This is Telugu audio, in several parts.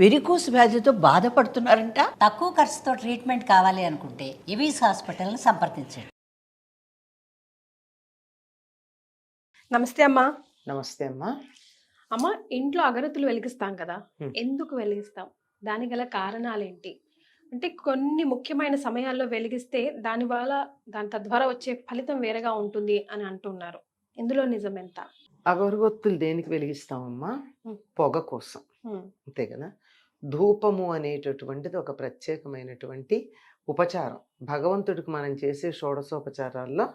వెరికోస్ వ్యాధితో బాధపడుతున్నారంట. తక్కువ ఖర్చుతో ట్రీట్మెంట్ కావాలి అనుకుంటే ఇవీస్ హాస్పిటల్ని సంప్రదించండి. నమస్తే అమ్మా. నమస్తే అమ్మా. అమ్మ, ఇంట్లో అగరత్తులు వెలిగిస్తాం కదా, ఎందుకు వెలిగిస్తాం? దానికి గల కారణాలేంటి? అంటే కొన్ని ముఖ్యమైన సమయాల్లో వెలిగిస్తే దాని తద్వారా వచ్చే ఫలితం వేరేగా ఉంటుంది అని అంటున్నారు. ఇందులో నిజం ఎంత? అగరబత్తులు దేనికి వెలిగిస్తామమ్మా? పొగ కోసం, అంతే కదా. ధూపము అనేటటువంటిది ఒక ప్రత్యేకమైనటువంటి ఉపచారం. భగవంతుడికి మనం చేసే షోడశోపచారాల్లో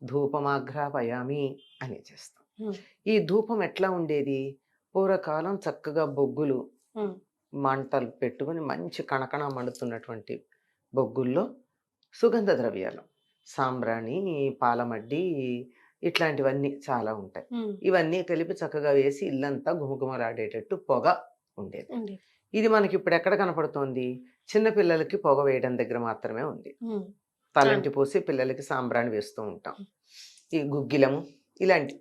ధూపమాఘ్రాపయామి అని చేస్తాం. ఈ ధూపం ఎట్లా ఉండేది? పూర్వకాలం చక్కగా బొగ్గులు మంటలు పెట్టుకుని మంచి కణకణ మండుతున్నటువంటి బొగ్గుల్లో సుగంధ ద్రవ్యాలు, సాంబ్రాణి, పాలమడ్డి, ఇట్లాంటివన్నీ చాలా ఉంటాయి. ఇవన్నీ కలిపి చక్కగా వేసి ఇల్లంతా గుమగుమలాడేటట్టు పొగ ఉండేది. ఇది మనకి ఇప్పుడు ఎక్కడ కనపడుతోంది? చిన్నపిల్లలకి పొగ వేయడం దగ్గర మాత్రమే ఉంది. తలంటి పోసి పిల్లలకి సాంబ్రాణి వేస్తూ ఉంటాం. ఈ గుగ్గిలము ఇలాంటి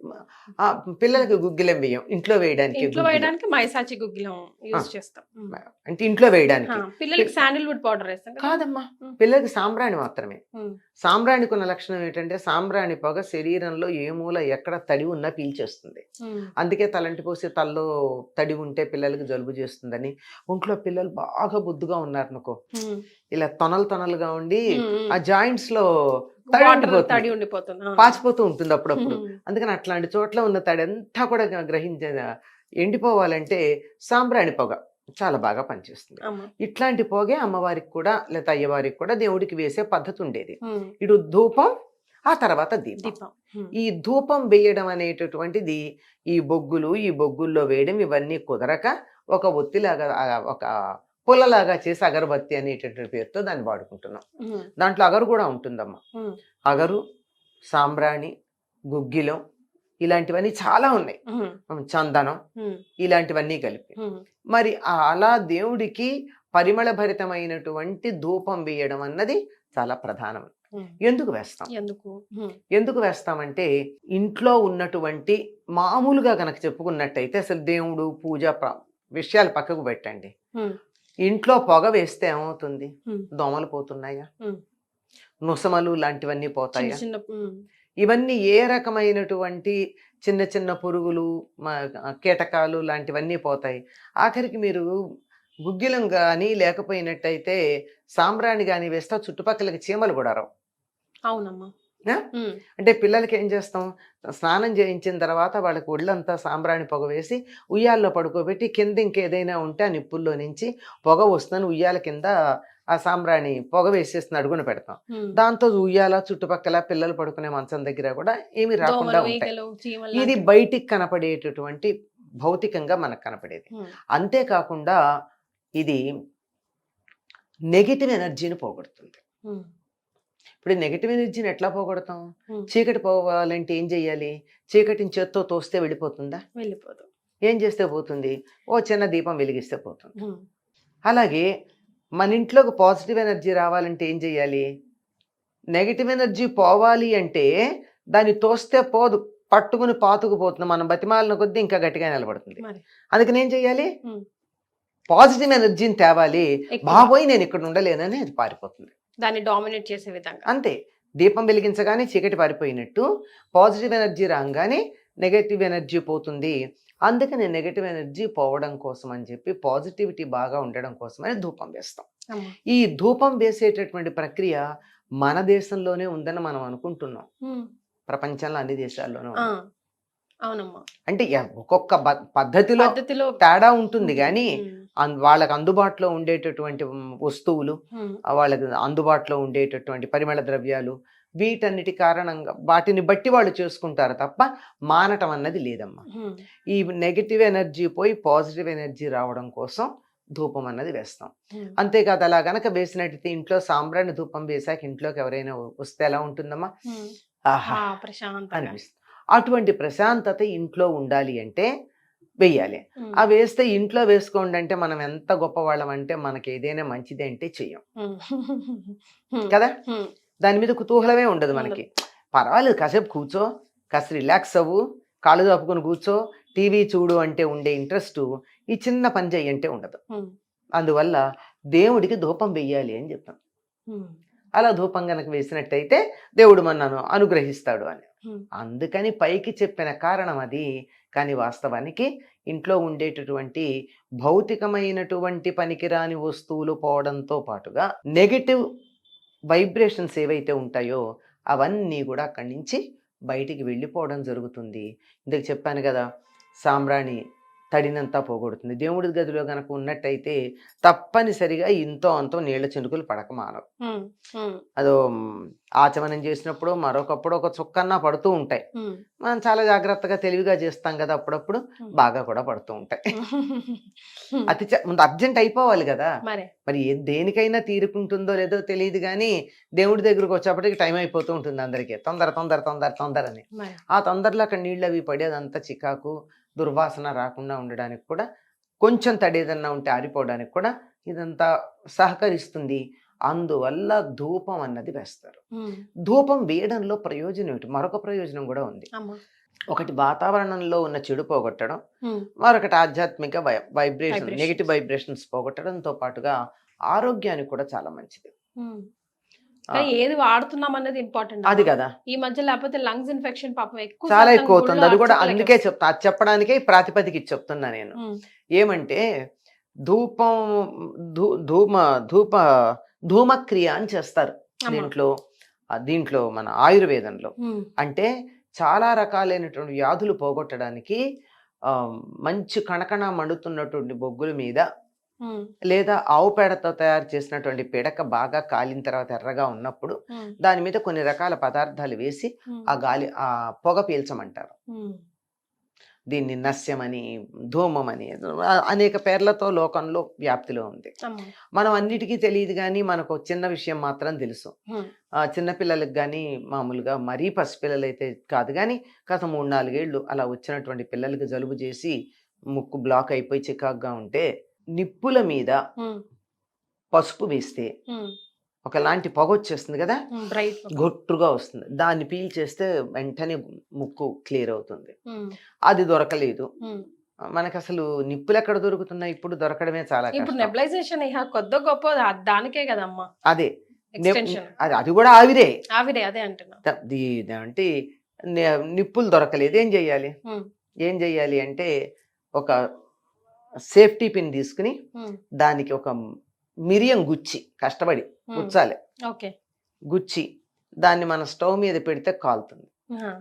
పిల్లలకి గుగ్గిలం వేయం, ఇంట్లో వేయడానికి మైసాచి గుగ్గిలం యూజ్ చేస్తాం. అంటే ఇంట్లో వేయడానికి. పిల్లలకి శాండిల్వుడ్ పౌడర్ వేస్తాం కాదమ్మా, పిల్లలకి సాంబ్రాణి మాత్రమే. సాంబ్రాణికి ఉన్న లక్షణం ఏంటంటే సాంబ్రాణి పొగ శరీరంలో ఏ మూల ఎక్కడ తడి ఉన్నా పీల్చేస్తుంది. అందుకే తలంటి పోసి తల్లో తడి ఉంటే పిల్లలకి జలుబు చేస్తుందని. ఒంట్లో పిల్లలు బాగా బుద్దుగా ఉన్నారనుకో, ఇలా తొనలుగా ఉండి ఆ జాయింట్స్ లో తడి ఉండిపోతుంది, పాచిపోతూ ఉంటుంది అప్పుడప్పుడు. అందుకని అట్లాంటి చోట్ల ఉన్న తడి అంతా కూడా ఎండిపోవాలంటే సాంబ్రాణి పొగ చాలా బాగా పనిచేస్తుంది. ఇట్లాంటి పొగే అమ్మవారికి కూడా లేదా అయ్యవారికి కూడా దేవుడికి వేసే పద్ధతి ఉండేది. ఇటు ధూపం, ఆ తర్వాత దీపం. ఈ ధూపం వేయడం అనేటటువంటిది ఈ బొగ్గుల్లో వేయడం ఇవన్నీ కుదరక ఒక ఒత్తిలాగా, ఒక పుల్లలాగా చేసి అగరబత్తి అనేటటువంటి పేరుతో దాన్ని వాడుకుంటున్నాం. దాంట్లో అగరు కూడా ఉంటుందమ్మా. అగరు, సాంబ్రాణి, గుగ్గిలం ఇలాంటివన్నీ చాలా ఉన్నాయి, చందనం ఇలాంటివన్నీ కలిపి. మరి అలా దేవుడికి పరిమళ భరితమైనటువంటి ధూపం వేయడం అన్నది చాలా ప్రధానం. ఎందుకు వేస్తామంటే ఇంట్లో ఉన్నటువంటి మామూలుగా కనుక చెప్పుకున్నట్టయితే అసలు దేవుడు పూజ విషయాలు పక్కకు పెట్టండి. ఇంట్లో పొగ వేస్తే ఏమవుతుంది? దోమలు పోతున్నాయా? నుసమలు లాంటివన్నీ పోతాయా? ఇవన్నీ ఏ రకమైనటువంటి చిన్న చిన్న పురుగులు, కీటకాలు లాంటివన్నీ పోతాయి. ఆఖరికి మీరు గుగ్గిలం కానీ లేకపోయినట్టయితే సాంబ్రాణి కానీ వేస్తే చుట్టుపక్కలకి చీమలు కూడా రావు. అవునమ్మా. అంటే పిల్లలకి ఏం చేస్తాం? స్నానం చేయించిన తర్వాత వాళ్ళకి ఒళ్ళంతా సాంబ్రాణి పొగ వేసి ఉయ్యాల్లో పడుకోబెట్టి కింద ఇంకేదైనా ఉంటే ఆ నిప్పుల్లో నుంచి పొగ వస్తుందని ఉయ్యాల కింద ఆ సాంబ్రాణి పొగ వేసేస్తున్న అడుగున పెడతాం. దాంతో ఉయ్యాల చుట్టుపక్కల పిల్లలు పడుకునే మంచం దగ్గర కూడా ఏమి రాకుండా ఉంటాయి. ఇది బయటికి కనపడేటటువంటి భౌతికంగా మనకు కనపడేది. అంతేకాకుండా ఇది నెగిటివ్ ఎనర్జీని పోగొడుతుంది. ఇప్పుడు నెగిటివ్ ఎనర్జీని ఎట్లా పోగొడతాం? చీకటి పోవాలంటే ఏం చెయ్యాలి? చీకటిని చేత్తో తోస్తే వెళ్ళిపోతుందా? వెళ్ళిపోదు. ఏం చేస్తే పోతుంది? ఓ చిన్న దీపం వెలిగిస్తే పోతుంది. అలాగే మన ఇంట్లోకి పాజిటివ్ ఎనర్జీ రావాలంటే ఏం చెయ్యాలి? నెగిటివ్ ఎనర్జీ పోవాలి అంటే దాన్ని తోస్తే పోదు, పట్టుకుని పాతుకుపోతుంది. మనం బతిమాలిన కొద్దీ ఇంకా గట్టిగా నిలబడుతుంది. అందుకని ఏం చెయ్యాలి? పాజిటివ్ ఎనర్జీని తేవాలి. బాబోయ్ నేను ఇక్కడ ఉండలేనని అది పారిపోతుంది. దాన్ని డామినేట్ చేసే విధంగా. అంతే. దీపం వెలిగించగానే చీకటి పారిపోయినట్టు పాజిటివ్ ఎనర్జీ రాగానే నెగటివ్ ఎనర్జీ పోతుంది. అందుకని నెగటివ్ ఎనర్జీ పోవడం కోసం అని చెప్పి పాజిటివిటీ బాగా ఉండడం కోసమని ధూపం వేస్తాం. ఈ ధూపం వేసేటటువంటి ప్రక్రియ మన దేశంలోనే ఉందని మనం అనుకుంటున్నాం. ప్రపంచంలో అన్ని దేశాల్లోనూ అంటే ఒక్కొక్క పద్ధతిలో తేడా ఉంటుంది కానీ వాళ్ళకి అందుబాటులో ఉండేటటువంటి వస్తువులు, వాళ్ళకి అందుబాటులో ఉండేటటువంటి పరిమళ ద్రవ్యాలు, వీటన్నిటి కారణంగా వాటిని బట్టి వాళ్ళు చేసుకుంటారు తప్ప మానటం అన్నది లేదమ్మా. ఈ నెగిటివ్ ఎనర్జీ పోయి పాజిటివ్ ఎనర్జీ రావడం కోసం ధూపం అన్నది వేస్తాం. అంతేకాదు అలా గనక వేసినట్టయితే ఇంట్లో సాంబ్రాణి ధూపం వేసాక ఇంట్లోకి ఎవరైనా వస్తే ఎలా ఉంటుందమ్మా? ఆహా అనిపిస్తుంది. అటువంటి ప్రశాంతత ఇంట్లో ఉండాలి అంటే వెయ్యాలి. ఆ వేస్తే ఇంట్లో వేసుకోండి అంటే మనం ఎంత గొప్పవాళ్ళం అంటే మనకి ఏదైనా మంచిది అంటే చెయ్యం కదా. దాని మీద కుతూహలమే ఉండదు మనకి. పర్వాలేదు, కాసేపు కూర్చో, కాస్త రిలాక్స్ అవ్వు, కాళ్ళు చాపుకొని కూర్చో, టీవీ చూడు అంటే ఉండే ఇంట్రెస్ట్ ఈ చిన్న పని చెయ్యంటే ఉండదు. ఉమ్, అందువల్ల దేవుడికి ధూపం వెయ్యాలి అని చెప్పాం. ఉమ్, అలా ధూపం గనక వేసినట్టయితే దేవుడు మనను అనుగ్రహిస్తాడు అని. ఉమ్, అందుకని పైకి చెప్పిన కారణం అది. కానీ వాస్తవానికి ఇంట్లో ఉండేటటువంటి భౌతికమైనటువంటి పనికిరాని వస్తువులు పోవడంతో పాటుగా నెగటివ్ వైబ్రేషన్స్ ఏవైతే ఉంటాయో అవన్నీ కూడా అక్కడి నుంచి బయటికి వెళ్ళిపోవడం జరుగుతుంది. ఇందుకు చెప్పాను కదా, సాంబ్రాణి తడినంతా పోగొడుతుంది. దేవుడి గదిలో కనుక ఉన్నట్టయితే తప్పనిసరిగా ఇంతో అంతో నీళ్ల చినుకులు పడక మానవు. ఉమ్, ఉమ్, అదో ఆచమనం చేసినప్పుడు మరొకప్పుడు ఒక చుక్కన్నా పడుతూ ఉంటాయి. ఉమ్, మనం చాలా జాగ్రత్తగా తెలివిగా చేస్తాం కదా, అప్పుడప్పుడు బాగా కూడా పడుతూ ఉంటాయి. ఉమ్, ముందు అర్జెంట్ అయిపోవాలి కదా. మరే మరి దేనికైనా తీరుకుంటుందో లేదో తెలియదు, కానీ దేవుడి దగ్గరకు వచ్చేప్పటికి టైం అయిపోతూ ఉంటుంది అందరికీ. తొందర తొందర తొందర తొందర అని. మరే ఆ తొందరలో అక్కడ నీళ్ళు అవి పడి అదంతా చికాకు దుర్వాసన రాకుండా ఉండడానికి కూడా, కొంచెం తడి ఏదన్నా ఉంటే ఆరిపోవడానికి కూడా ఇదంతా సహకరిస్తుంది. అందువల్ల ధూపం అన్నది వేస్తారు. ఉమ్, ధూపం వేయడంలో ప్రయోజనం ఏమిటి? మరొక ప్రయోజనం కూడా ఉంది. అమ్మా ఒకటి వాతావరణంలో ఉన్న చెడు పోగొట్టడం, ఉమ్, మరొకటి ఆధ్యాత్మిక వైబ్రేషన్, Vibrations. నెగిటివ్ వైబ్రేషన్స్ పోగొట్టడంతో పాటుగా ఆరోగ్యానికి కూడా చాలా మంచిది. ఉమ్. కానీ ఏది వాడుతున్నాం అనేది ఇంపార్టెంట్ అది కదా ఈ మధ్య, లేకపోతే లంగ్స్ ఇన్ఫెక్షన్ పాపం ఎక్కువ చాలా శాతం ఎక్కువ అవుతుంది. గుళ్ళో అది కూడా అర్చకులకి అందుకే చెప్తా, అది చెప్పడానికే ఈ ప్రాతిపదిక ఇచ్చి చెప్తున్నా నేను. ఉమ్, ఏమంటే ధూపం ధూమక్రియ అని చేస్తారు అమ్మా. దీంట్లో మన ఆయుర్వేదంలో. ఉమ్, అంటే చాలా రకాలైనటువంటి వ్యాధులు పోగొట్టడానికి మంచి కణకణ మండుతున్నటువంటి బొగ్గుల మీద, ఉమ్, లేదా ఆవు పేడతో తయారు చేసినటువంటి పిడక బాగా కాలిన తర్వాత ఎర్రగా ఉన్నప్పుడు ఉమ్, దాని మీద కొన్ని రకాల పదార్థాలు వేసి ఉమ్, ఆ పొగ పీల్చమంటారు. ఉమ్, దీన్ని నస్యమని, ధూమమని, అనేక పేర్లతో లోకంలో వ్యాప్తిలో ఉంది. అమ్మా. మనం అన్నిటికీ తెలియదు, కానీ మనకు చిన్న విషయం మాత్రం తెలుసు. ఉమ్, చిన్నపిల్లలకు కానీ, మామూలుగా మరీ పసిపిల్లలు అయితే కాదు కానీ, కాస్త 3-4 ఏళ్ళు అలా వచ్చినటువంటి పిల్లలకి జలుబు చేసి ముక్కు బ్లాక్ అయిపోయి చికాగ్గా ఉంటే నిప్పుల మీద ఉమ్, పసుపు వేస్తే ఉమ్, ఒకలాంటి పొగ వచ్చేస్తుంది కదా, ఉమ్, బ్రైట్ గొట్టుగా వస్తుంది. దాన్ని పీల్చేస్తే వెంటనే ముక్కు క్లియర్ అవుతుంది. ఉమ్, అది దొరకలేదు ఉమ్. మనకు. అసలు నిప్పులు ఎక్కడ దొరుకుతున్నాయి? ఇప్పుడు దొరకడమే చాలా ఇప్పుడు కష్టం. నెబులైజేషన్ కొద్ది గొప్ప దానికే కదమ్మా అదే ఎక్స్టెన్షన్. అది కూడా ఆవిరే. ఆవిరే అదే అంటున్నా. అంటే నిప్పులు దొరకలేదు, ఏం చెయ్యాలి? ఉమ్, ఏం చెయ్యాలి అంటే ఒక సేఫ్టీ పిన్ తీసుకుని ఉమ్, దానికి ఒక మిరియం గుచ్చి, కష్టపడి ఉమ్. గుచ్చాలి. ఓకే. గుచ్చి దాన్ని మన స్టవ్ మీద పెడితే కాలుతుంది. ఆ,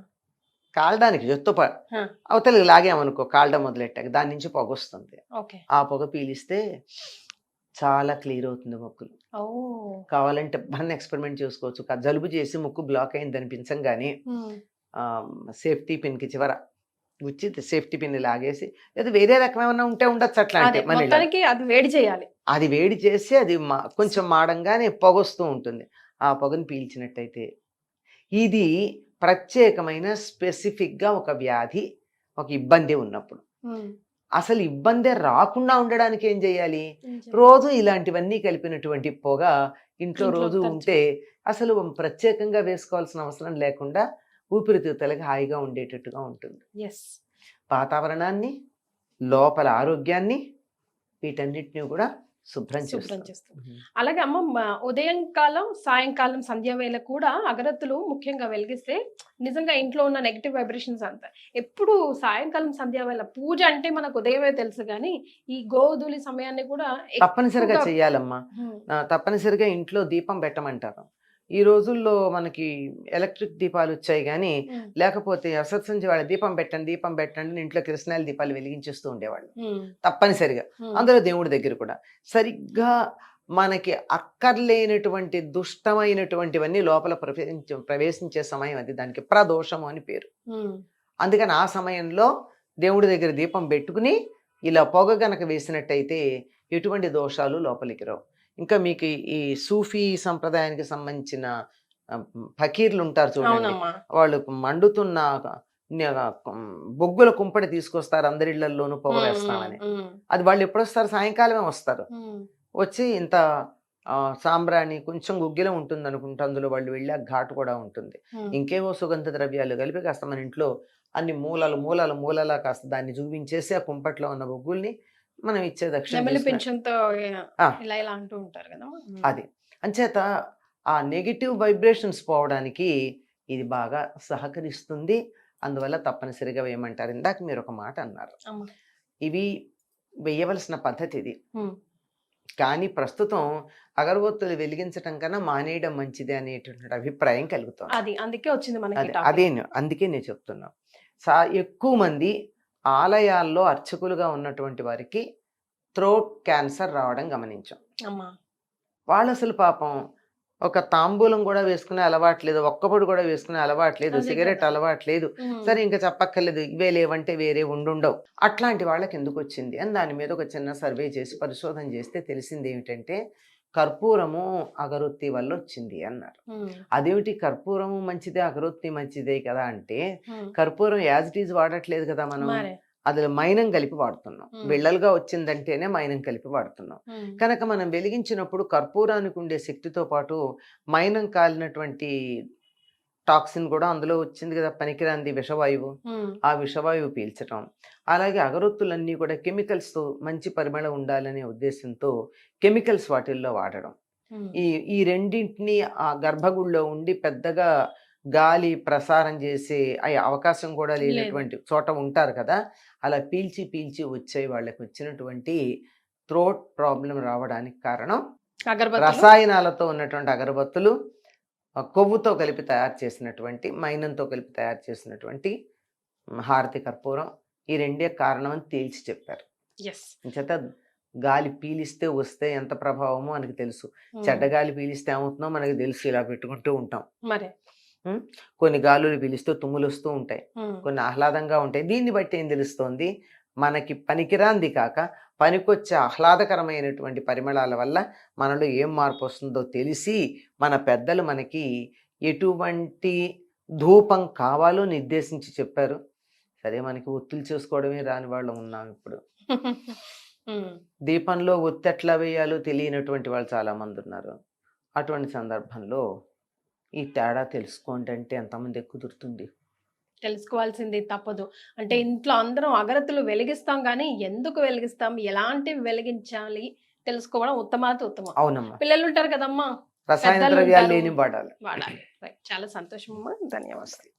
కాలడానికి జొత్తు ఆ, అవతలకి లాగామనుకో, కాలడం మొదలెట్టాక దాని నుంచి పొగ వస్తుంది. ఓకే. ఆ పొగ పీలిస్తే చాలా క్లియర్ అవుతుంది ముక్కులు. ఓ. కావాలంటే మన ఎక్స్పెరిమెంట్ చేసుకోవచ్చు. జలుబు చేసి ముక్కు బ్లాక్ అయింది అనిపించగానే ఉమ్, సేఫ్టీ పిన్కి చివర గుచ్చి సేఫ్టీ పిన్ లాగేసి, లేదా వేరే రకం ఏమన్నా ఉంటే ఉండొచ్చు అట్లా. అదే అంటే మన ఇళ్ళలో. మొత్తానికి అది వేడి చేయాలి. అది వేడి చేసి అది కొంచెం మాడంగానే పొగ వస్తూ ఉంటుంది. ఆ పొగను పీల్చినట్టయితే ఇది ప్రత్యేకమైన స్పెసిఫిక్గా ఒక వ్యాధి, ఒక ఇబ్బంది ఉన్నప్పుడు. ఉమ్, అసలు ఇబ్బందే రాకుండా ఉండడానికి ఏం చేయాలి? ఏం చేయాలి? రోజు ఇలాంటివన్నీ కలిపినటువంటి పొగ ఇంట్లో ఇంట్లో రోజు తరచు. ఉంటే అసలు ప్రత్యేకంగా వేసుకోవాల్సిన అవసరం లేకుండా ఊపిరితిత్తులకి హాయిగా ఉండేటట్టుగా ఉంటుంది. ఎస్. వాతావరణాన్ని, లోపల ఆరోగ్యాన్ని, వీటన్నిటిని కూడా శుభ్రం శుభ్రం చేస్తుంది. చేస్తాం. అలాగే అమ్మ, ఉదయం కాలం, సాయంకాలం, సంధ్య వేళ కూడా అగరత్తులు ముఖ్యంగా వెలిగిస్తే నిజంగా ఇంట్లో ఉన్న నెగిటివ్ వైబ్రేషన్స్ అంతా ఎప్పుడు సాయంకాలం, సంధ్య వేళ పూజ అంటే మనకు ఉదయమే తెలుసు, కానీ ఈ గోధూళి సమయాన్ని కూడా తప్పనిసరిగా ఎక్కువగా- చెయ్యాలమ్మా. ఉమ్, తప్పనిసరిగా ఇంట్లో దీపం పెట్టమంటారు. ఈ రోజుల్లో మనకి ఎలక్ట్రిక్ దీపాలు వచ్చాయి, కానీ ఉమ్, లేకపోతే అసత్సంచి వాళ్ళ దీపం పెట్టండి ఇంట్లో కిరసనాయిల దీపాలు వెలిగించేస్తూ ఉండేవాళ్ళు ఉమ్, తప్పనిసరిగా. ఉమ్, అందులో దేవుడి దగ్గర కూడా సరిగ్గా మనకి అక్కర్లేనటువంటి దుష్టమైనటువంటివన్నీ లోపల ప్రవేశించే సమయం అది. దానికి ప్రదోషము అని పేరు. ఉమ్, అందుకని ఆ సమయంలో దేవుడి దగ్గర దీపం పెట్టుకుని ఇలా పొగ గనక వేసినట్టయితే ఎటువంటి దోషాలు లోపలికి రావు. ఇంకా మీకు ఈ సూఫీ సంప్రదాయానికి సంబంధించిన ఫకీర్లు ఉంటారు చూడండి, అవునమ్మా. వాళ్ళు మండుతున్న బొగ్గుల కుంపడి తీసుకొస్తారు, అందరిళ్లలోనూ పొగ ఉమ్, వేస్తామని. ఉమ్, అది వాళ్ళు ఎప్పుడు వస్తారు? సాయంకాలమే వస్తారు. ఉమ్, వచ్చి ఇంత సాంబ్రాణి కొంచెం గుగ్గిలం ఉంటుంది అనుకుంటా, అందులో వాళ్ళు వెళ్ళి ఆ ఘాటు కూడా ఉంటుంది. ఉమ్, ఇంకేవో సుగంధ ద్రవ్యాలు కలిపి కాస్త మన ఇంట్లో అన్ని మూలలా కాస్త దాన్ని చూపించేసి ఆ కుంపట్లో ఉన్న బొగ్గుల్ని మనం ఇచ్చే దక్షిణ నెమలి తీసుకుని- పింఛంతో ఆ. ఇలా అంటూ ఉంటారు కదా. అది అంచేత ఆ నెగిటివ్ వైబ్రేషన్స్ పోవడానికి ఇది బాగా సహకరిస్తుంది. అందువల్ల తప్పనిసరిగా వేయమంటారు. ఇందాక మీరు ఒక మాట అన్నారు, అమ్మ. ఇవి వేయవలసిన పద్ధతి ఇది. ఉమ్. కానీ ప్రస్తుతం అగరబత్తులు వెలిగించటం కన్నా మానేయడం మంచిది అనేటువంటి అభిప్రాయం కలుగుతుంది. అది అందుకే వచ్చింది మనకి అదే topic. అందుకే నేను చెప్తున్నా. ఎక్కువ మంది ఆలయాల్లో అర్చకులుగా ఉన్నటువంటి వారికి థ్రోట్ క్యాన్సర్ రావడం గమనించాం. అమ్మా. వాళ్ళు అసలు పాపం ఒక తాంబూలం కూడా వేసుకునే అలవాట్లేదు, ఒక్కపొడి కూడా వేసుకునే అలవాట్లేదు, అదే సిగరెట్ కదా. అలవాట్లేదు. ఉమ్. సరే ఇంకా చెప్పక్కర్లేదు, ఇవే లేవంటే వేరే ఉండుండవు. అట్లాంటి వాళ్ళకి ఎందుకు వచ్చింది అని దాని మీద ఒక చిన్న సర్వే చేసి పరిశోధన చేస్తే తెలిసింది ఏమిటంటే కర్పూరము అగరొత్తి వల్ల వచ్చింది అన్నారు. ఉమ్. అదేమిటి కర్పూరము మంచిదే అగరొత్తి మంచిదే కదా అంటే, ఉమ్. కర్పూరం యాజ్ ఇట్ ఈజ్ వాడట్లేదు కదా మనం, మరే. అది మైనం కలిపి వాడుతున్నాం. ఉమ్. బిళ్ళలుగా వచ్చిందంటేనే మైనం కలిపి వాడుతున్నాం. ఉమ్. కనుక మనం వెలిగించినప్పుడు కర్పూరానికి ఉండే శక్తితో పాటు మైనం కాలినటువంటి టాక్సిన్ కూడా అందులో వచ్చింది కదా, పనికిరాంది విషవాయువు. ఉమ్. ఆ విషవాయువు పీల్చటం, అలాగే అగరొత్తులన్నీ కూడా కెమికల్స్తో మంచి పరిమళం ఉండాలనే ఉద్దేశంతో కెమికల్స్ వాటిల్లో వాడడం. ఉమ్. ఈ రెండింటిని ఆ గర్భగుడిలో ఉండి పెద్దగా గాలి ప్రసారం చేసే అవకాశం కూడా లేనటువంటి చోట ఉంటారు కదా, అలా పీల్చి వచ్చే వాళ్ళకి వచ్చినటువంటి థ్రోట్ ప్రాబ్లం రావడానికి కారణం అగరబత్తులు. రసాయనాలతో ఉన్నటువంటి అగరబత్తులు, కొవ్వుతో కలిపి తయారు చేసినటువంటి, మైనంతో కలిపి తయారు చేసినటువంటి హారతి కర్పూరం, ఈ రెండే కారణం అని తేల్చి చెప్పారు. Yes. చేత గాలి పీలిస్తే వస్తే ఎంత ప్రభావమో మనకి తెలుసు, ఉమ్. చెడ్డ గాలి పీలిస్తే ఏమవుతుందో మనకి తెలుసు. ఇలా పెట్టుకుంటూ ఉంటాం. మరే. కొన్ని గాలులు పీలిస్తే తుమ్ములు వస్తూ ఉంటాయి, ఉమ్. కొన్ని ఆహ్లాదంగా ఉంటాయి. దీన్ని బట్టి ఏం తెలుస్తోంది, మనకి పనికిరాంది కాక పనికొచ్చే ఆహ్లాదకరమైనటువంటి పరిమళాల వల్ల మనలో ఏం మార్పు వస్తుందో తెలిసి మన పెద్దలు మనకి ఎటువంటి ధూపం కావాలో నిర్దేశించి చెప్పారు. సరే, మనకి ఒత్తులు చేసుకోవడమే రాని వాళ్ళం ఉన్నాం ఇప్పుడు. ఉమ్. దీపంలో ఒత్తి ఎట్లా వేయాలో తెలియనటువంటి వాళ్ళు చాలామంది ఉన్నారు. అటువంటి సందర్భంలో ఈ తేడా తెలుసుకోండి అంటే ఎంతమంది కుదురుతుంది? తెలుసుకోవాల్సింది తప్పదు. అంటే ఇంట్లో అందరం అగరత్తులు వెలిగిస్తాం, కానీ ఎందుకు వెలిగిస్తాం, ఎలాంటివి వెలిగించాలి తెలుసుకోవడం ఉత్తమాతి ఉత్తమం. అవునమ్మా, పిల్లలు ఉంటారు కదమ్మా, రసాయన పెద్దలు ద్రవ్యాలు ఉంటారు. లేని వాడాలి. వాడాలి. Right. చాలా సంతోషం అమ్మా, ధన్యవాదాలు.